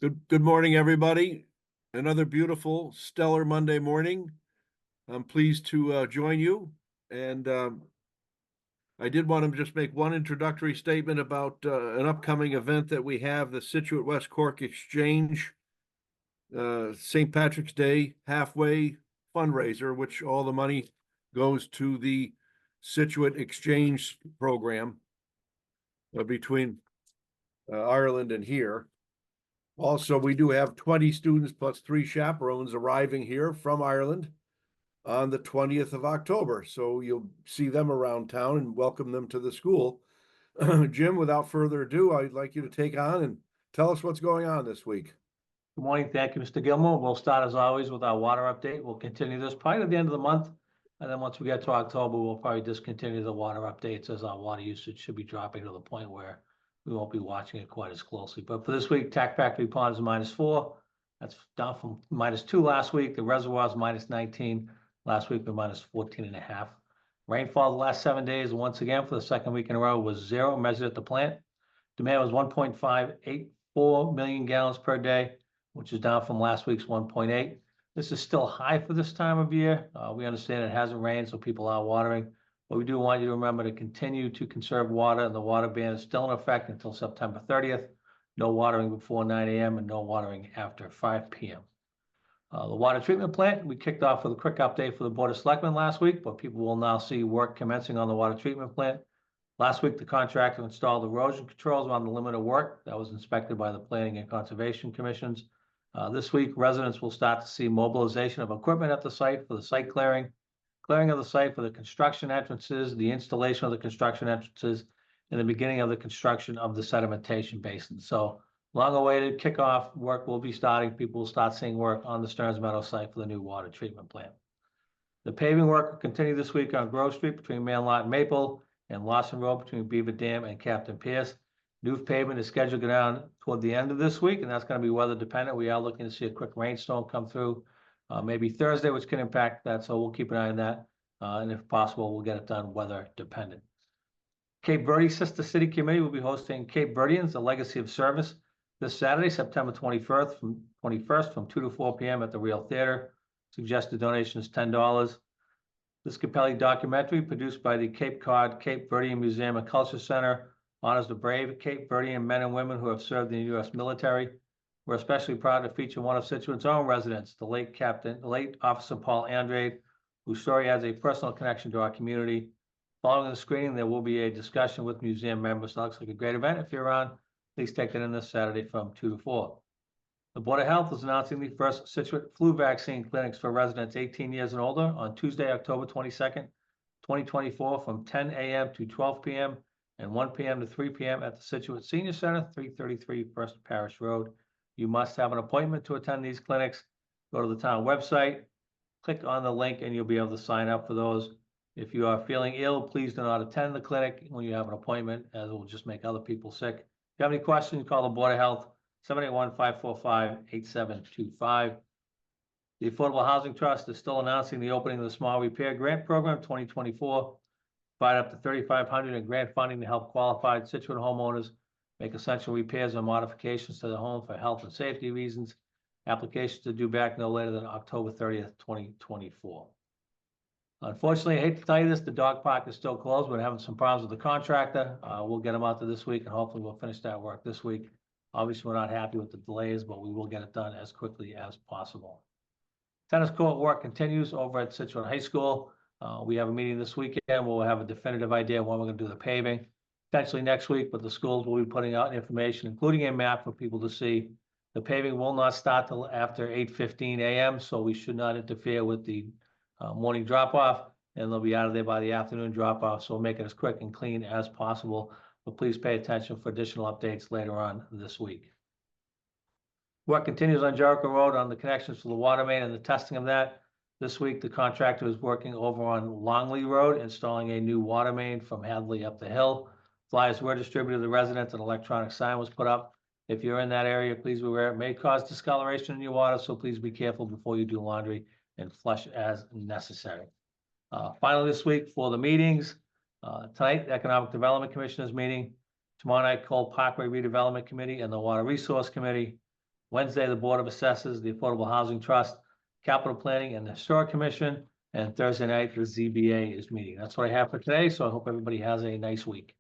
Good morning, everybody. Another beautiful, stellar Monday morning. I'm pleased to join you. And I did want to just make one introductory statement about an upcoming event that we have, the Scituate West Cork Exchange, St. Patrick's Day halfway fundraiser, which all the money goes to the Scituate Exchange program between Ireland and here. Also, we do have 20 students plus 3 chaperones arriving here from Ireland on the 20th of October. So you'll see them around town and welcome them to the school. Jim, without further ado, I'd like you to take on and tell us what's going on this week. Good morning. Thank you, Mr. Gilmore. We'll start as always with our water update. We'll continue this probably at the end of the month. And then once we get to October, we'll probably discontinue the water updates as our water usage should be dropping to the point where we won't be watching it quite as closely. But for this week, Tack Factory Pond is -4. That's down from -2 last week. The reservoir is -19. Last week, we were -14.5. Rainfall the last 7 days, once again, for the second week in a row, was 0 measured at the plant. Demand was 1.584 million gallons per day, which is down from last week's 1.8. This is still high for this time of year. We understand it hasn't rained, so people are watering. But we do want you to remember to continue to conserve water, and the water ban is still in effect until September 30th. No watering before 9 a.m. and no watering after 5 p.m. The water treatment plant, we kicked off with a quick update for the Board of Selectmen last week, but people will now see work commencing on the water treatment plant. Last week, the contractor installed erosion controls on the limit of work that was inspected by the Planning and Conservation Commissions. This week, residents will start to see mobilization of equipment at the site for the site clearing of the site for the construction entrances, the installation of the construction entrances, and the beginning of the construction of the sedimentation basin. So long-awaited kickoff work will be starting. People will start seeing work on the Stearns Meadow site for the new water treatment plant. The paving work will continue this week on Grove Street between Manlot and Maple, and Lawson Road between Beaver Dam and Captain Pierce. New pavement is scheduled to go down toward the end of this week, and that's going to be weather dependent. We are looking to see a quick rainstorm come through maybe Thursday, which can impact that. So we'll keep an eye on that. And if possible, we'll get it done weather dependent. Cape Verde Sister City Committee will be hosting Cape Verdeans, a Legacy of Service, this Saturday, September 21st from 2 to 4 p.m. at the Real Theater. Suggested donation is $10. This compelling documentary, produced by the Cape Cod Cape Verdean Museum and Culture Center, honors the brave Cape Verdean men and women who have served in the U.S. military. We're especially proud to feature one of Scituate's own residents, the late Officer Paul Andrade, whose story has a personal connection to our community. Following the screening, there will be a discussion with museum members. It looks like a great event. If you're around, please take it in this Saturday from 2 to 4. The Board of Health is announcing the first Scituate flu vaccine clinics for residents 18 years and older on Tuesday, October 22nd, 2024, from 10 a.m. to 12 p.m. and 1 p.m. to 3 p.m. at the Scituate Senior Center, 333 First Parish Road. You must have an appointment to attend these clinics. Go to the town website, click on the link, and you'll be able to sign up for those. If you are feeling ill, please do not attend the clinic when you have an appointment, as it will just make other people sick. If you have any questions, call the Board of Health, 781-545-8725. The Affordable Housing Trust is still announcing the opening of the Small Repair Grant Program 2024. Provide up to $3,500 in grant funding to help qualified Scituate homeowners make essential repairs or modifications to the home for health and safety reasons. Applications are due back no later than October 30th, 2024. Unfortunately, I hate to tell you this, the dog park is still closed. We're having some problems with the contractor. We'll get them out there this week, and hopefully we'll finish that work this week. Obviously, we're not happy with the delays, but we will get it done as quickly as possible. Tennis court work continues over at Scituate High School. We have a meeting this weekend. We'll have a definitive idea when we're going to do the paving. Potentially next week, but the schools will be putting out information, including a map for people to see. The paving will not start till after 8:15 a.m., so we should not interfere with the morning drop-off, and they'll be out of there by the afternoon drop-off, so we'll make it as quick and clean as possible. But please pay attention for additional updates later on this week. Work continues on Jericho Road on the connections for the water main and the testing of that. This week, the contractor is working over on Longley Road, installing a new water main from Hadley up the hill. Flyers were distributed to the residents, and an electronic sign was put up. If you're in that area, please be aware it may cause discoloration in your water, so please be careful before you do laundry and flush as necessary. Finally, this week for the meetings, tonight, the Economic Development Commission is meeting. Tomorrow night, Cole Parkway Redevelopment Committee and the Water Resource Committee. Wednesday, the Board of Assessors, the Affordable Housing Trust, Capital Planning, and the Historic Commission. And Thursday night, the ZBA is meeting. That's what I have for today, so I hope everybody has a nice week.